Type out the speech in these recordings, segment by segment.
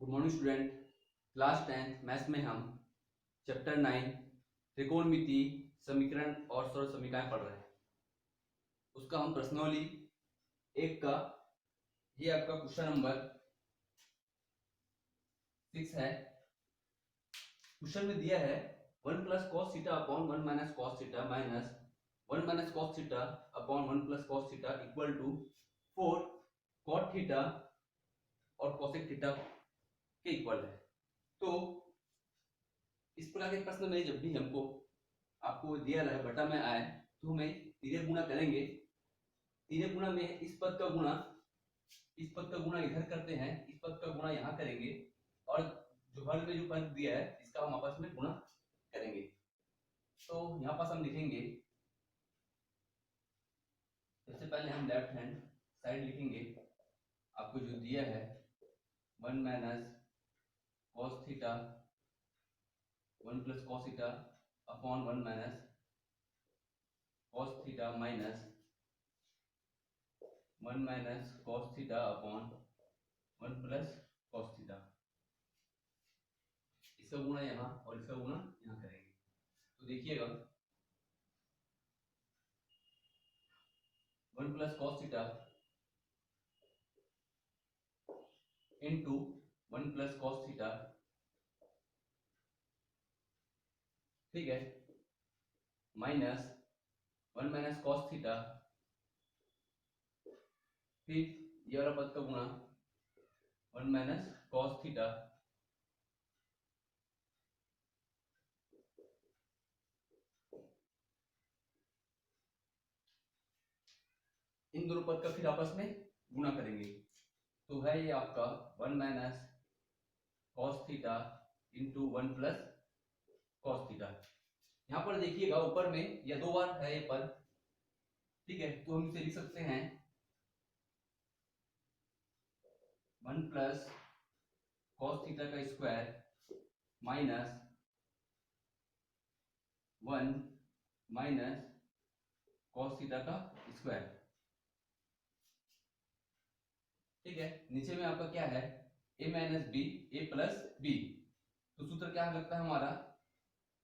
Good morning student. Class 10 maths में हम chapter 9 त्रिकोणमिति समीकरण और सरल समीकरण पढ़ रहे हैं। उसका हम प्रश्नावली 1 का ये आपका क्वेश्चन नंबर 6 है। क्वेश्चन में दिया है 1 plus cos theta upon 1 minus cos theta minus 1 minus cos theta upon 1 plus cos theta equal to 4 cot theta और कोसेक थीटा के इक्वल है। तो इस प्रकार के प्रश्न में जब भी हमको आपको दिया रहे बटा में आए तो हमें तिर्यक गुणा करेंगे। तिर्यक गुणा में इस पद का गुणा इधर करते हैं, इस पद का गुणा यहाँ करेंगे और जो हल में जो पद दिया है इसका हम आपस में गुणा करेंगे। तो यहाँ पास हम लिखेंगे, सबसे पहले हम लेफ्ट हैंड साइड लिखेंगे। आपको जो दिया है 1 minus cos theta 1 plus cos theta upon 1 minus cos theta minus 1 minus cos theta upon 1 plus cos theta, इसका गुणा यहाँ और इसका गुणा यहाँ करेंगे। तो देखिएगा 1 plus cos theta into 1 plus cos theta, ठीक है, माइनस 1 माइनस कॉस थीटा, फिर ये वाला पद का गुणा 1 माइनस कॉस थीटा, इन दोनों पद का फिर आपस में गुणा करेंगे। तो है ये आपका 1 minus cos theta into 1 plus cos theta. यहाँ पर देखिएगा ऊपर में या 2 बार है ये पद, ठीक है, तो हम इसे लिख सकते हैं 1 प्लस कॉस थीटा का square minus 1 minus cos theta का स्क्वायर, ठीक है। नीचे में आपका क्या है a minus b a plus b. तो सूत्र क्या लगता है हमारा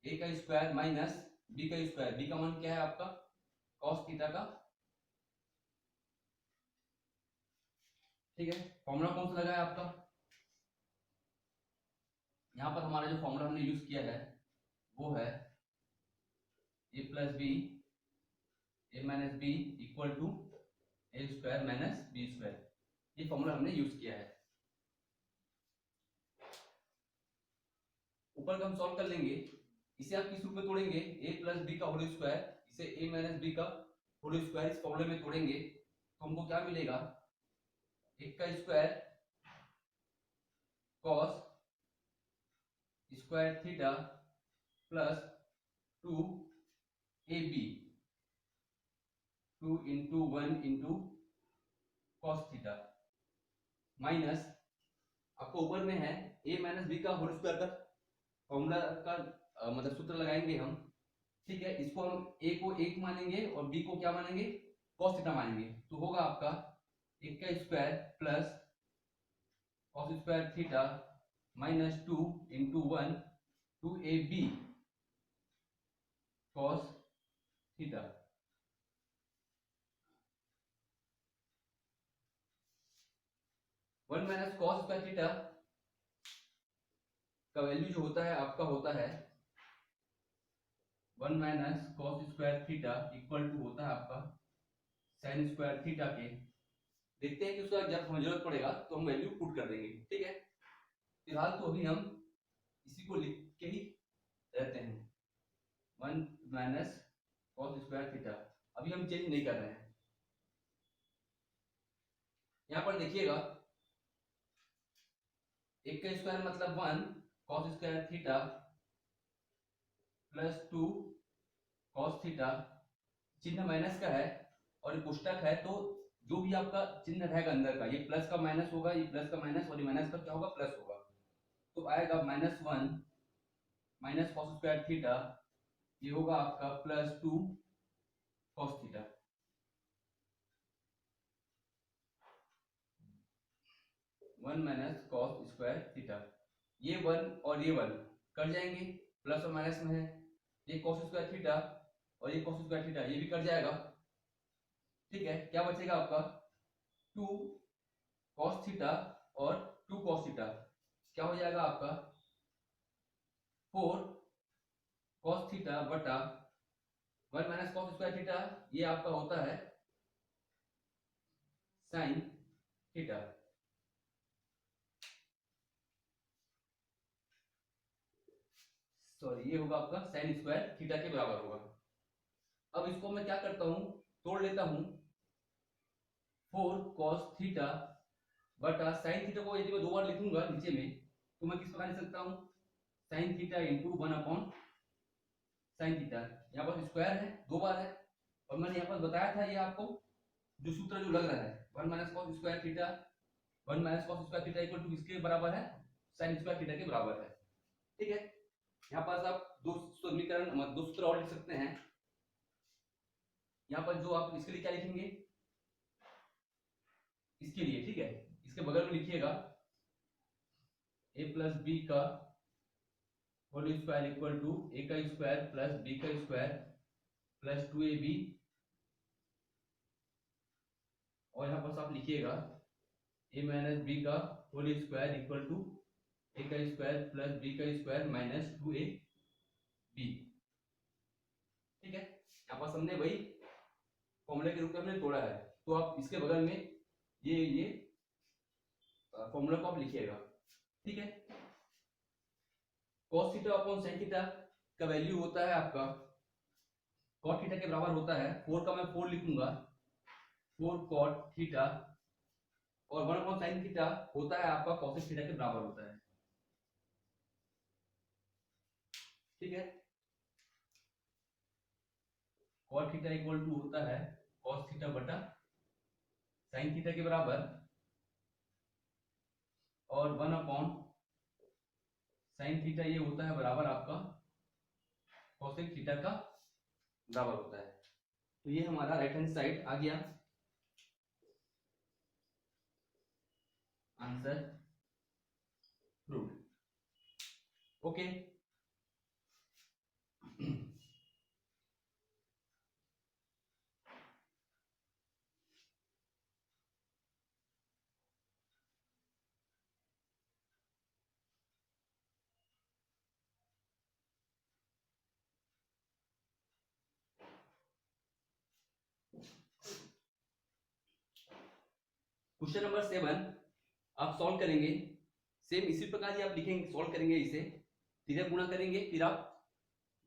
a का स्क्वायर माइनस b का स्क्वायर। b का मान क्या है आपका cos थीटा का, ठीक है। फॉर्मूला कौन सा लगा है आपका, यहाँ पर हमारा जो फॉर्मूला हमने यूज किया है वो है a plus b a minus b equal to a square minus b square. ये फॉर्मूला हमने यूज किया है। ऊपर का हम सॉल्व कर लेंगे। इसे आप किस रूप में तोड़ेंगे, a प्लस बी का होल स्क्वायर, इसे a माइनस बी का होल स्क्वायर इस फॉर्मूले में तोड़ेंगे तो हमको क्या मिलेगा, एक का square cos square theta plus 2ab 2 into 1 into cos theta minus आपको ऊपर में है a माइनस बी का होल स्क्वायर का फॉर्मूला का मतलब सूत्र लगाएंगे हम, ठीक है। इसको हम a को 1 मानेंगे और b को क्या मानेंगे cos थीटा मानेंगे। तो होगा आपका 1 का square plus cos square theta minus 2 into 1 2ab cos theta. One minus cos square theta का वैल्यू जो होता है आपका होता है 1 minus cos square theta equal to होता है आपका साइन स्क्वायर थीटा के। देखते हैं कि उसका जब हमें जरूरत पड़ेगा तो हम वैल्यू पुट कर देंगे, ठीक है। फिलहाल तो अभी हम इसी को लिख के ही रहते हैं 1 माइनस कॉस स्क्वायर थीटा, अभी हम चेंज नहीं कर रहे हैं। यहाँ पर देखिएगा एक का स्क्वायर मतलब 1 cos square theta plus 2 cos theta, चिन्ह माइनस का है और ये पुस्तक है तो जो भी आपका चिन्ह रहेगा अंदर का, ये प्लस का माइनस होगा, ये प्लस का माइनस और ये माइनस का क्या होगा प्लस होगा। तो आएगा -1 माइनस कॉस स्क्वायर थीटा, ये होगा आपका +2 cos theta. 1 minus cos square theta. ये 1 और ये 1 कट जाएंगे, प्लस और माइनस में है। ये कॉस स्क्वायर थीटा और ये कॉस स्क्वायर थीटा ये भी कट जाएगा। ठीक है, क्या बचेगा आपका 2 कॉस थीटा और 2 कॉस थीटा, क्या हो जाएगा आपका 4 कॉस थीटा बटा 1 माइनस कॉस स्क्वायर थीटा, ये आपका होता है साइन थीटा। सॉरी, ये होगा आपका साइन स्क्वायर थीटा के बराबर होगा। अब इसको मैं क्या करता हूं, तोड़ लेता हूं। 4 cos थीटा बटा साइन थीटा को यदि मैं दो बार लिखूंगा नीचे में, तो मैं किस प्रकार लिख सकता हूं, sine theta into 1 upon sine theta. यहाँ पर स्क्वायर है, दो बार है, और मैंने यहाँ पर बताया था ये आपको जो सूत्र जो लग रहा है 1 minus cos square theta, 1 minus cos square theta equal to किसके बराबर है, साइन स्क्वायर थीटा के बराबर है। ठीक है, यहाँ पर आप दो समीकरण, दो सूत्र और लिख सकते हैं। यहाँ पर जो आप इसके लिए क्या लिखेंगे, इसके लिए, ठीक है, इसके बगल में लिखिएगा a प्लस बी का whole square equal to a का स्क्वायर प्लस b का स्क्वायर प्लस 2ab, और यहाँ पर आप लिखिएगा a माइनस बी का whole square equal to a का स्क्वायर प्लस b का स्क्वायर माइनस 2ab। ठीक है, यहाँ पर हमने वही फॉर्मूला के रूप में हमने तोड़ा है, तो आप इसके बगल में ये फॉर्मूला को आप लिखिएगा। ठीक है, cos theta upon sin theta का वैल्यू होता है आपका cot थीटा के बराबर होता है 4 का मैं 4 लिखूंगा, 4 cot थीटा, और 1 अपॉन sin थीटा होता है आपका cos थीटा के बराबर होता है। ठीक है, cot थीटा इक्वल टू होता है cos थीटा बटा sin थीटा के बराबर, और 1 अपॉन sin थीटा ये होता है बराबर आपका cosec थीटा का बराबर होता है। तो ये हमारा राइट हैंड साइड आ गया answer proved. Okay, question number 7 आप सॉल्व करेंगे, सेम इसी प्रकार ही आप लिखेंगे, सॉल्व करेंगे इसे, सीधे गुणा करेंगे, फिर आप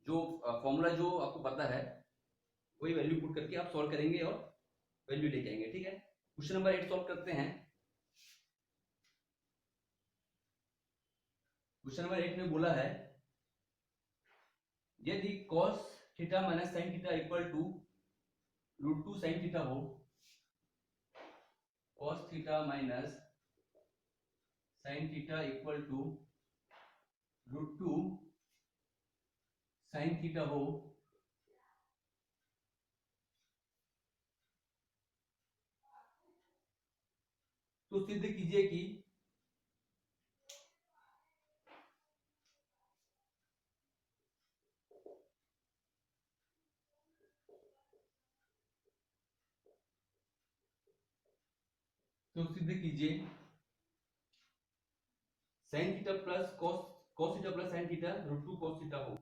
जो फॉर्मूला जो आपको पता है वही वैल्यू पुट करके आप सॉल्व करेंगे और वैल्यू लेके आएंगे। ठीक है, क्वेश्चन नंबर 8 सॉल्व करते हैं। क्वेश्चन नंबर 8 में बोला है यदि cos theta minus sin theta equal to √2 sin theta हो, cos theta minus sin theta equal to √2 sin theta हो, तो सिद्ध कीजिए कि sin theta plus cos theta plus sin theta √2 cos theta हो।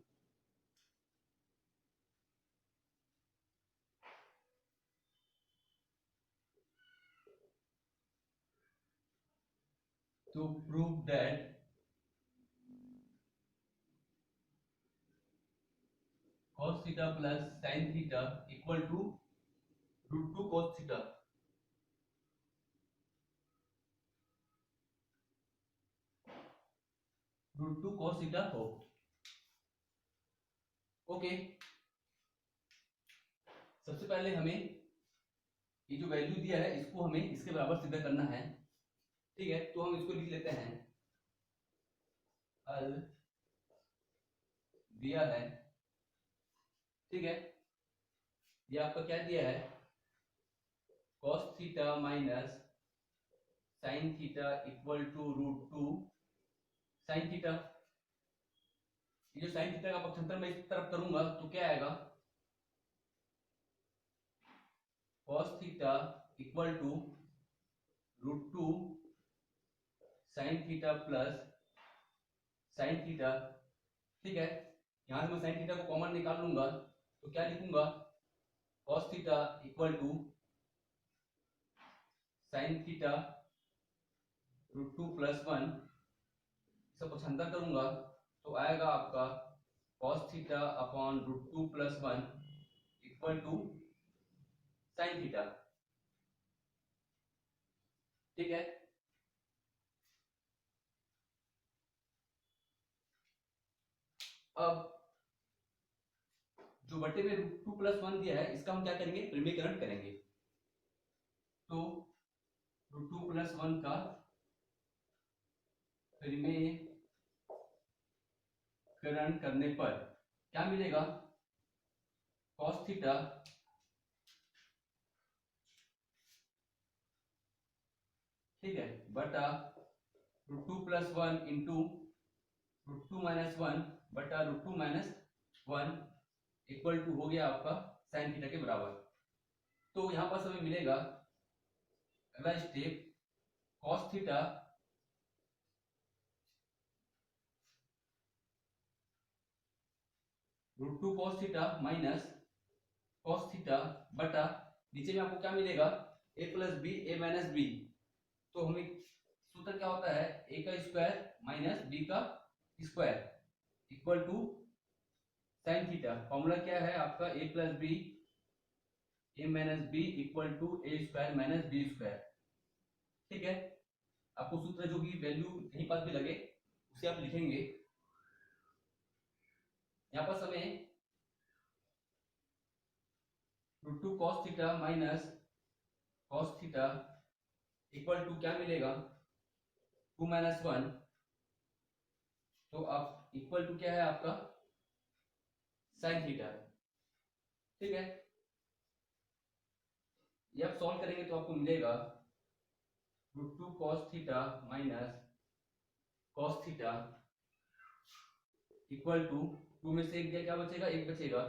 तो prove that cos theta plus sin theta equal to √2 cos theta. √2 cos theta हो। Okay, सबसे पहले हमें ये जो वैल्यू दिया है इसको हमें इसके बराबर सिद्ध करना है। ठीक है, तो हम इसको लिख लेते हैं, हल दिया है। ठीक है, ये आपका क्या दिया है, cos theta minus sine theta equal to √2 sine theta. ये जो साइन थीटा का पक्षांतर मैं इस तरफ करूंगा तो क्या आएगा, cos theta equal to √2 sine theta plus sine theta. ठीक है, यहां से मैं साइन थीटा को कॉमन निकाल लूंगा तो क्या लिखूंगा, cos theta equal to sine theta √2 + 1, इसे पक्षांतर करूंगा तो आएगा आपका cos theta upon √2 + 1 equal to sine theta. ठीक है, अब जो बटे में √2 + 1 दिया है इसका हम क्या करेंगे, परिमेयकरण करेंगे। तो √2 + 1 का परिमेयकरण करने पर क्या मिलेगा, cos थीटा ठीक है बटा √2 + 1 इंटू √2 - 1 बटा √2 - 1 इक्वल टू हो गया आपका साइन थीटा के बराबर। तो यहां पर हमें मिलेगा अगला step, cos theta √2 cos theta minus cos theta बटा नीचे में आपको क्या मिलेगा, a + b a - b। तो हमें सूत्र क्या होता है, a का स्क्वायर माइनस b का square equal to sine theta. Formula क्या है आपका, a + b a - b equal to a² - b²। ठीक है, आपको सूत्र जो भी वैल्यू कहीं पर भी लगे उसे आप लिखेंगे। यहाँ पर हमें √2 cos theta minus cos theta equal to क्या मिलेगा, 2 - 1। तो आप इक्वल टू क्या है आपका, साइन थीटा। ठीक है, ये आप सॉल्व करेंगे तो आपको मिलेगा √2 cos theta minus cos theta equal to 2 में से एक दिया, क्या बचेगा, एक बचेगा,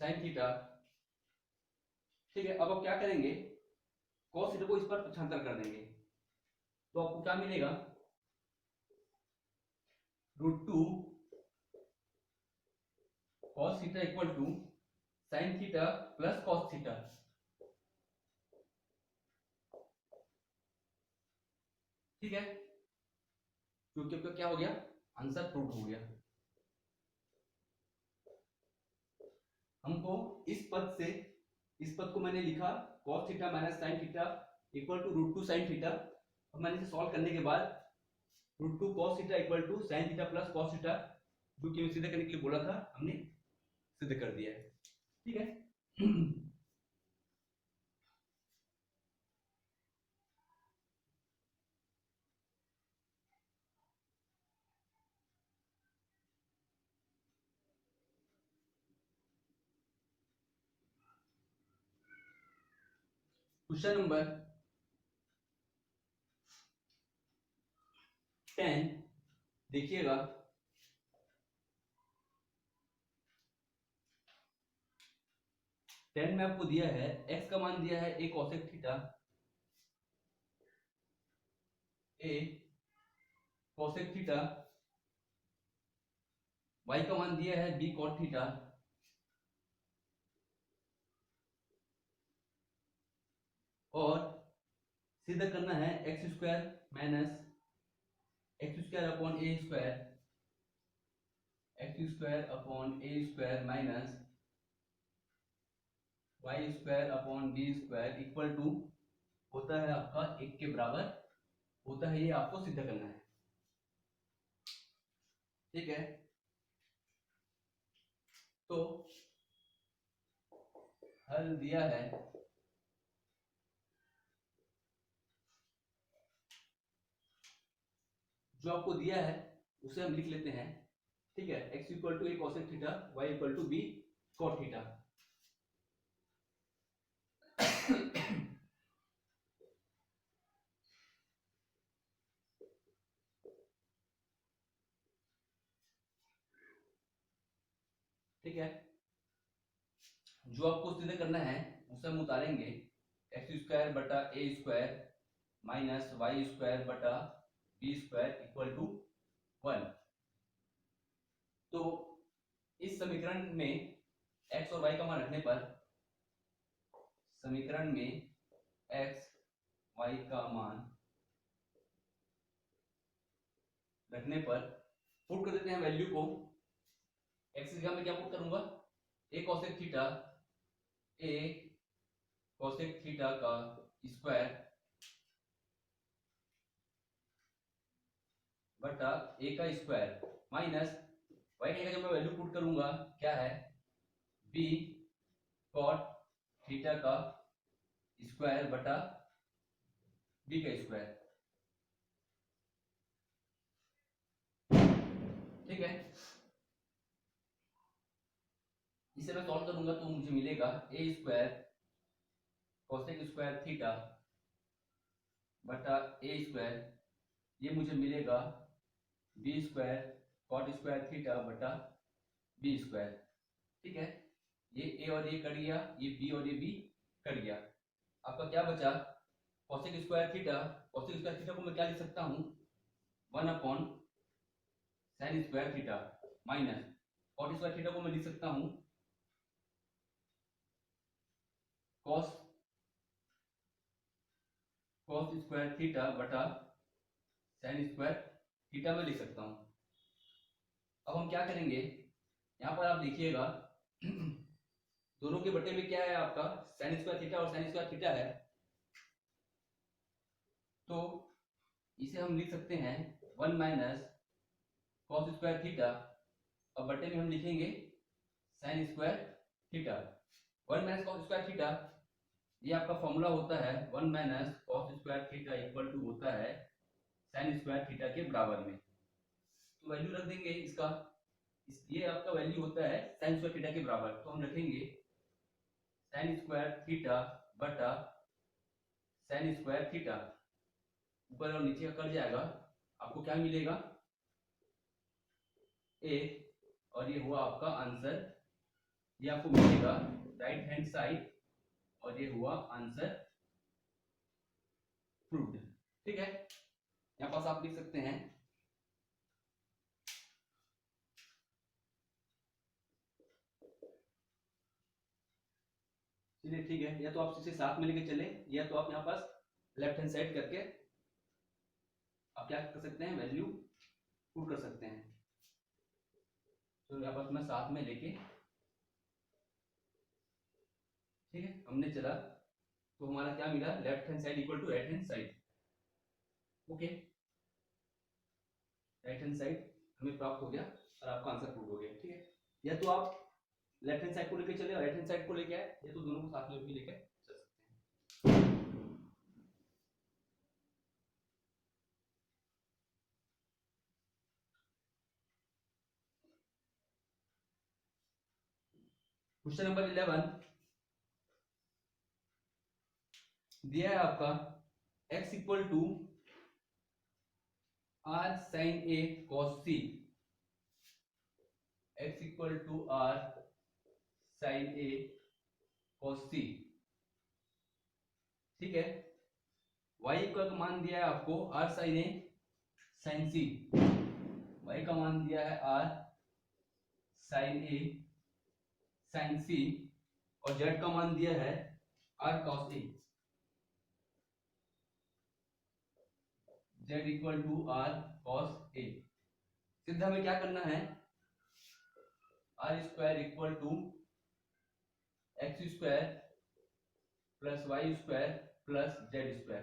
साइन थीटा। ठीक है, अब आप क्या करेंगे, cos थीटा को इस पर पक्षांतर कर देंगे तो आपको क्या मिलेगा, √2 cos theta equal to sine theta plus cos theta. ठीक है, क्योंकि आपका क्या हो गया, आंसर प्रूव हो गया। हमको इस पद को मैंने लिखा cos theta minus sine theta equal to √2 sine theta. अब मैंने इसे सॉल्व करने के बाद √2 cos theta equal to sine theta plus cos theta, जो कि सिद्ध करने के लिए बोला था, हमने सिद्ध कर दिया है। ठीक है, क्वेश्चन नंबर 10 देखिएगा। टेन में आपको दिया है x का मान दिया है a cosec theta, a cosec theta, y का मान दिया है b cot थीटा, और सिद्ध करना है x² minus x² upon a² minus y² upon b² equal to होता है आपका 1 के बराबर होता है। ये आपको सिद्ध करना है। ठीक है, तो हल दिया है, जो आपको दिया है उसे हम लिख लेते हैं। ठीक है, x equal to a cosec theta, y equal to b cot theta. ठीक है, जो आपको सिद्ध करना है उसे हम उतारेंगे, एक्स स्क्वायर बटा a square minus Y square बटा बी स्क्वायर इक्वल टू 1। तो इस समीकरण में एक्स और वाई का मान रखने पर, समीकरण में एक्स वाई का मान रखने पर पुट कर देते हैं वैल्यू को। एक्स की जगह मैं क्या पुट करूंगा, ए कोसेक थीटा, ए कोसेक थीटा का स्क्वायर बटा ए का स्क्वायर माइनस वाई की जगह मैं वैल्यू पुट करूंगा, क्या है, बी कॉट थीटा का स्क्वायर बटा बी का स्क्वायर। ठीक है, इसे मैं सॉल्व करूंगा तो मुझे मिलेगा a square cosec square theta बटा ए स्क्वायर, ये मुझे मिलेगा b square cot square theta बटा बी स्क्वायर। ठीक है, ये ए और ये कट गया, ये बी और ये बी कट गया, आपका क्या बचा, cosec square theta. Cosec square theta को मैं क्या लिख सकता हूँ, 1 upon sine square theta minus cot square theta को मैं लिख सकता हूँ कॉस स्क्वायर थीटा बटा साइन स्क्वायर थीटा में लिख सकता हूँ। अब हम क्या करेंगे, यहाँ पर आप देखिएगा दोनों के बटे में क्या है आपका, साइन स्क्वायर थीटा और साइन स्क्वायर थीटा है, तो इसे हम लिख सकते हैं 1 माइनस कॉस स्क्वायर थीटा और बटे में हम लिखेंगे sine square theta. 1 minus cos square theta, ये आपका फॉर्मूला होता है 1 minus cos square theta equal to होता है साइन स्क्वायर थीटा के बराबर में। तो वैल्यू रख देंगे इसका, ये आपका वैल्यू होता है साइन स्क्वायर थीटा के बराबर, तो हम रखेंगे साइन स्क्वायर थीटा बटा साइन स्क्वायर थीटा, ऊपर और नीचे का कट जाएगा, आपको क्या मिलेगा, ए, और ये हुआ आपका आंसर, ये आपको मिलेगा राइट हैंड साइड, और ये हुआ आंसर प्रूव्ड। ठीक है, यहाँ पास आप लिख सकते हैं चलिए ठीक है, या तो आप इसे साथ में लेके चले, या तो आप यहाँ पास लेफ्ट हैंड साइड करके आप क्या कर सकते हैं, वैल्यू पुट कर सकते हैं। तो यहाँ पास मैं साथ में लेके, ठीक है, हमने चला तो हमारा क्या मिला, left hand side equal to right hand side. Okay, right hand side हमें प्राप्त हो गया और आपका आंसर प्रूव हो गया। ठीक है, या तो आप लेफ्ट हैंड साइड को लेके चले, राइट हैंड साइड को लेके आए, या तो दोनों को साथ में भी लेके चल सकते हैं। क्वेश्चन नंबर 11 दिया है आपका, x equal to R sine A cos C, x equal to R sine A cos C. ठीक है, y का मान दिया है आपको R sine A sine C, y का मान दिया है R sine A sine C, और z का मान दिया है R cos A, z equal to R cos A. सिद्ध हमें क्या करना है, R square equal to x square plus y square plus z square.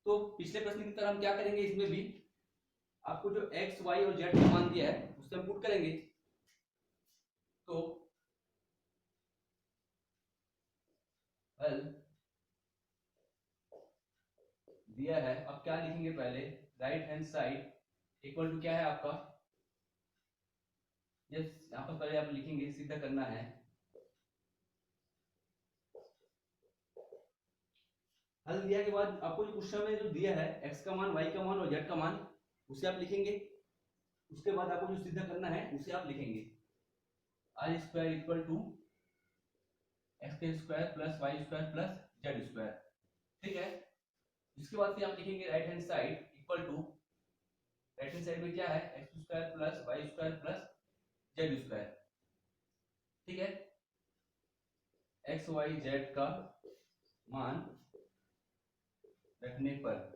तो पिछले प्रश्न की तरह हम क्या करेंगे, इसमें भी आपको जो एक्स वाई और जेड का मान दिया है उससे हम पुट करेंगे। तो हल दिया है, अब क्या लिखेंगे, पहले right hand side equal to क्या है आपका, यहाँ पर पहले आप लिखेंगे, सिद्ध करना है, हल दिया के बाद आपको जो क्वेश्चन में जो दिया है x का मान, y का मान और z का मान, उसे आप लिखेंगे, उसके बाद आपको जो सिद्ध करना है उसे आप लिखेंगे। R square equal to x square plus y square plus z square. ठीक है, इसके बाद फिर हम लिखेंगे right hand side equal to, right hand side में क्या है, x square plus y square plus z square. ठीक है, एक्स वाई जेड का मान रखने पर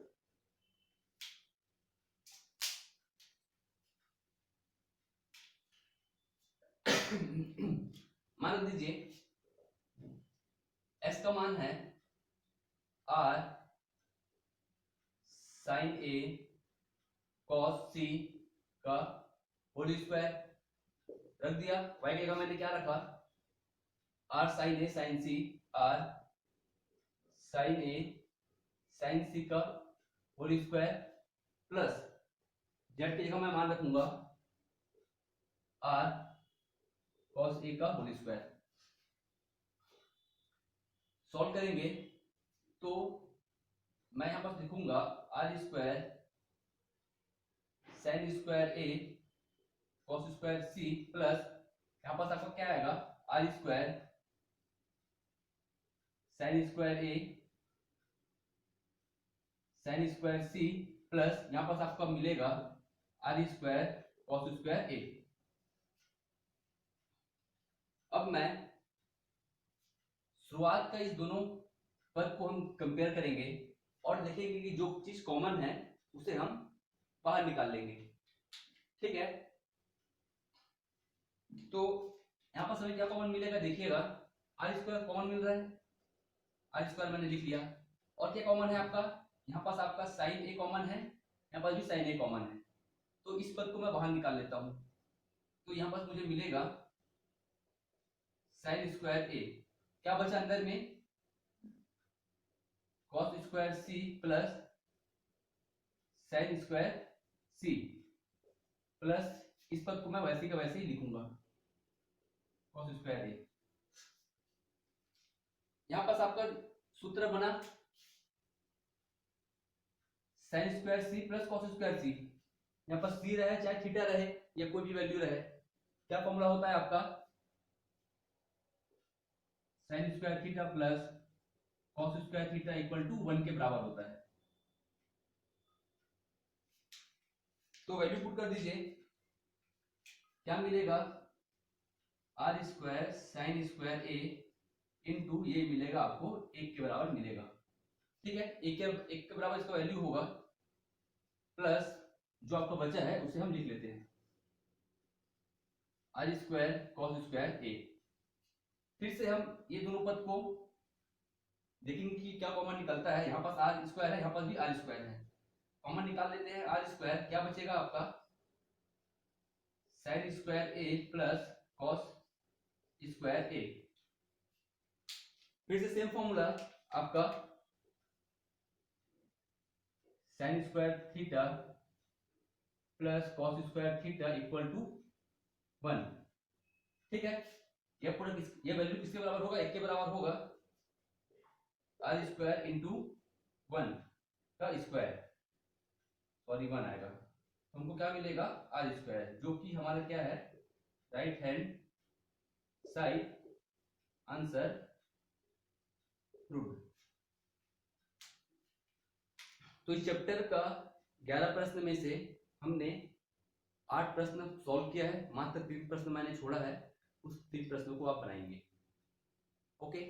मान लीजिए x का मान है r sine a cos c का होल स्क्वायर रख दिया। y की जगह मैंने क्या रखा, r sine a sine c, r sine a sine c का होल स्क्वायर प्लस z की जगह मैं मान रखूंगा r cos a का होल स्क्वायर। सॉल्व करेंगे तो मैं यहां पर लिखूंगा r square sine square a cos square c plus यहां पर आपका क्या आएगा, r square sine square a साइन स्क्वायर c प्लस यहां पर आपका मिलेगा r square cos square a। अब मैं शुरुआत का इस दोनों पद को हम कंपेयर करेंगे और देखेंगे कि जो चीज कॉमन है उसे हम बाहर निकाल लेंगे। ठीक है, तो यहां पर सभी क्या कॉमन मिलेगा, देखिएगा आर स्क्वायर कॉमन मिल रहा है, आर स्क्वायर मैंने लिख लिया। और क्या कॉमन है आपका, यहाँ पास आपका साइन ए कॉमन है, यहाँ पास भी साइन ए कॉमन है, तो इस पद को मैं बाहर निकाल लेता हूं। तो यहाँ पास मुझे मिलेगा साइन स्क्वायर ए, क्या बचा अंदर में, कॉस स्क्वायर सी प्लस साइन स्क्वायर सी प्लस इस पद को मैं वैसे का वैसे ही लिखूंगा कॉस स्क्वायर ए। यहां पास आपका सूत्र बना साइन स्क्वायर सी प्लस कॉस स्क्वायर सी, यहां पर सी रहे चाहे थीटा रहे या कोई भी वैल्यू रहे, क्या फॉर्मूला होता है आपका, sine square theta plus cos square theta equal to 1 के बराबर होता है। तो वैल्यू पुट कर दीजिए, क्या मिलेगा, r square sine square a into ये मिलेगा आपको 1 के बराबर मिलेगा। ठीक है, एक के बराबर इसका वैल्यू होगा प्लस जो आपका बचा है उसे हम लिख लेते हैं are square cos square a. फिर से हम ये दोनों पद को देखेंगे कि क्या कॉमन निकलता है, यहाँ पास आर स्क्वायर है, यहाँ पास भी आर स्क्वायर है, कॉमन निकाल लेते हैं आर स्क्वायर, क्या बचेगा आपका sine square a plus cos square a. फिर से सेम फॉर्मूला आपका sine square theta plus cos square theta equal to 1। ठीक है, ये वैल्यू किसके बराबर होगा, 1 के बराबर होगा, आर स्क्वायर इंटू 1 का स्क्वायर, सॉरी 1 आएगा, तो हमको क्या मिलेगा आर स्क्वायर, जो कि हमारा क्या है right hand side answer proved. तो इस चैप्टर का 11 प्रश्न में से हमने 8 प्रश्न सॉल्व किया है, मात्र 3 प्रश्न मैंने छोड़ा है, उस 3 प्रश्नों को आप बनाएंगे। ओके।